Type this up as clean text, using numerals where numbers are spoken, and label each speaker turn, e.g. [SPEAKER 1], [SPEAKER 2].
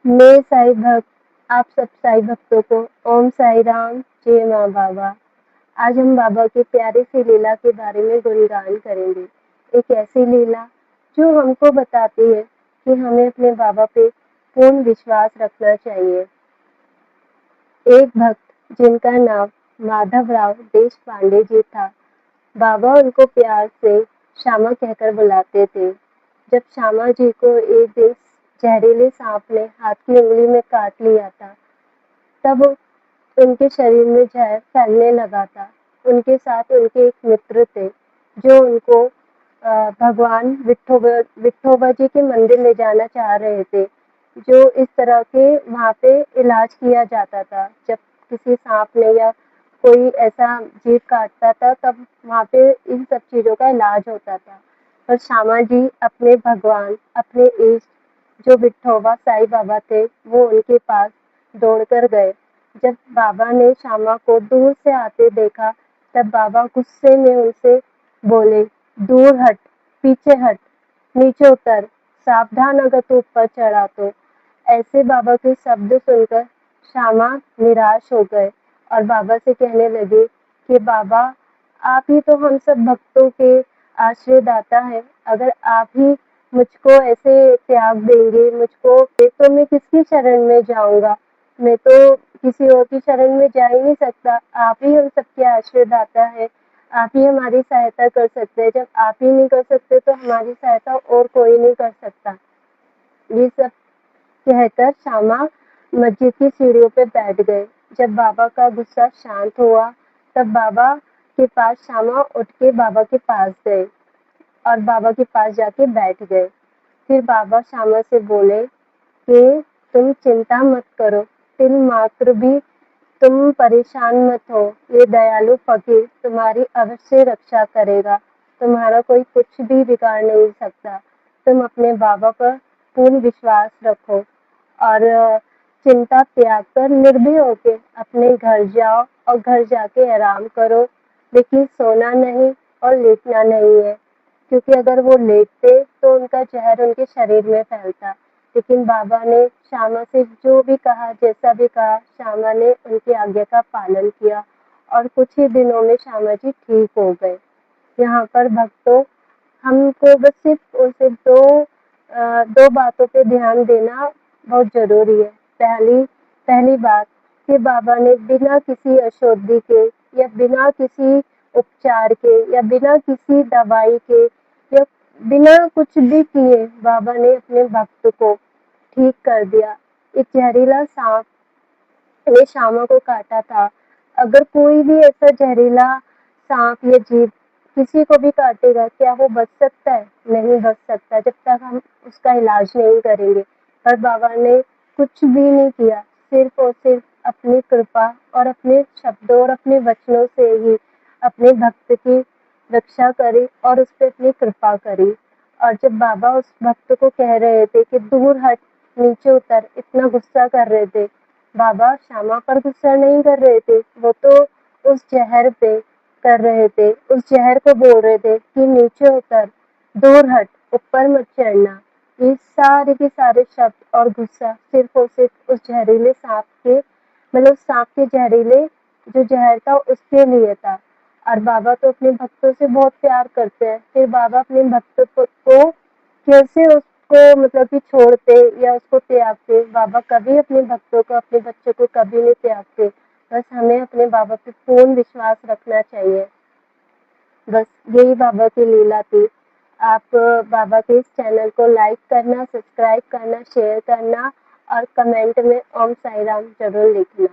[SPEAKER 1] मैं साईं भक्त आप सब साईं भक्तों को ओम साईं राम, जय माँ बाबा। आज हम बाबा की प्यारी सी लीला के बारे में गुणगान करेंगे। एक ऐसी लीला जो हमको बताती है कि हमें अपने बाबा पे पूर्ण विश्वास रखना चाहिए। एक भक्त जिनका नाम माधवराव देशपांडे जी था, बाबा उनको प्यार से श्यामा कहकर बुलाते थे। जब श्यामा जी को एक दिन जहरीले सांप ने हाथ की उंगली में काट लिया था, तब उनके शरीर में जहर फैलने लगा था। उनके साथ उनके एक मित्र थे जो उनको भगवान विठोबा जी के मंदिर ले जाना चाह रहे थे, जो इस तरह के वहाँ पे इलाज किया जाता था। जब किसी सांप ने या कोई ऐसा जीव काटता था, तब वहाँ पे इन सब चीज़ों का इलाज होता था। पर श्यामा जी अपने भगवान, अपने इष्ट जो विठोबा साईं बाबा थे, वो उनके पास दौड़कर गए। जब बाबा ने श्यामा को दूर से आते देखा, तब बाबा गुस्से में उनसे बोले, दूर हट, पीछे हट, नीचे उतर, सावधान अगर तू ऊपर चढ़ा तो। ऐसे बाबा के शब्द सुनकर श्यामा निराश हो गए और बाबा से कहने लगे कि बाबा, आप ही तो हम सब भक्तों के आश्रयदाता हैं। अगर आप ही मुझको ऐसे त्याग देंगे, मुझको तो मैं किसकी शरण में जाऊंगा? मैं तो किसी और की शरण में जा ही नहीं सकता। आप ही हम सबके आश्रयदाता हैं, आप ही हमारी सहायता कर सकते हैं। जब आप ही नहीं कर सकते तो हमारी सहायता और कोई नहीं कर सकता। ये सब कहकर श्यामा मस्जिद की सीढ़ियों पे बैठ गए। जब बाबा का गुस्सा शांत हुआ, तब बाबा के पास श्यामा उठ के बाबा के पास गए और बाबा के पास जाके बैठ गए। फिर बाबा श्यामा से बोले कि तुम चिंता मत करो, तिल मात्र भी तुम परेशान मत हो। ये दयालु फकीर तुम्हारी अवश्य रक्षा करेगा, तुम्हारा कोई कुछ भी बिगाड़ नहीं सकता। तुम अपने बाबा पर पूर्ण विश्वास रखो और चिंता त्याग कर निर्भय होके अपने घर जाओ और घर जाके आराम करो। लेकिन सोना नहीं और लेटना नहीं है, क्योंकि अगर वो लेटते तो उनका जहर उनके शरीर में फैलता। लेकिन बाबा ने श्यामा से जो भी कहा, जैसा भी कहा, श्यामा ने उनकी आज्ञा का पालन किया और कुछ ही दिनों में श्यामा जी ठीक हो गए। यहाँ पर भक्तों, हमको बस सिर्फ दो बातों पे ध्यान देना बहुत जरूरी है। पहली बात कि बाबा ने बिना किसी अशुद्धि के या बिना किसी उपचार के या बिना किसी दवाई के या बिना कुछ भी किए बाबा ने अपने भक्त को ठीक कर दिया। एक जहरीला सांप ने श्यामा को काटा था। अगर कोई भी ऐसा जहरीला सांप या जीव किसी को भी काटेगा, क्या वो बच सकता है? नहीं बच सकता, जब तक हम उसका इलाज नहीं करेंगे। पर बाबा ने कुछ भी नहीं किया, सिर्फ और सिर्फ अपनी कृपा और अपने शब्दों और अपने वचनों से ही अपने भक्त की रक्षा करी और उस पर अपनी कृपा करी। और जब बाबा उस भक्त को कह रहे थे कि दूर हट, नीचे उतर, इतना गुस्सा कर रहे थे, बाबा श्यामा पर गुस्सा नहीं कर रहे थे, वो तो उस जहर पे कर रहे थे। उस जहर को बोल रहे थे कि नीचे उतर, दूर हट, ऊपर मत चढ़ना। ये सारे के सारे शब्द और गुस्सा सिर्फ और सिर्फ उस जहरीले सांप के, मतलब सांप के जहरीले जो जहर था उसके लिए था। और बाबा तो अपने भक्तों से बहुत प्यार करते हैं, फिर बाबा अपने भक्त को कैसे उसको मतलब कि छोड़ते या उसको त्यागते? बाबा कभी अपने भक्तों को, अपने बच्चों को कभी नहीं त्यागते। बस हमें अपने बाबा पे पूर्ण विश्वास रखना चाहिए। बस यही बाबा की लीला थी। आप बाबा के इस चैनल को लाइक करना, सब्सक्राइब करना, शेयर करना और कमेंट में ओम साईं राम जरूर लिखना।